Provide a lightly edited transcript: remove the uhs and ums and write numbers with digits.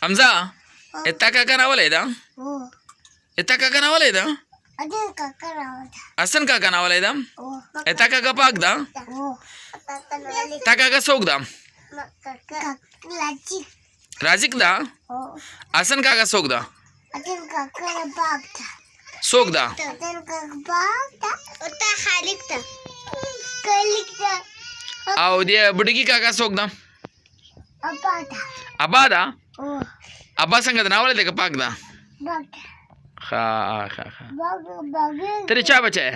Hamza, eta kakak nawala ida? Eta kakak nawala ida? Asan kakak nawala ida? Eta kakak pagda? Ta kakak sogda? Razik da? Asan kakak sogda? Sogda? Aw dia budigi kakak sogda? Abada? Abba संगत नावले ते का पागदा हाँ हाँ हाँ तेरे क्या बचा है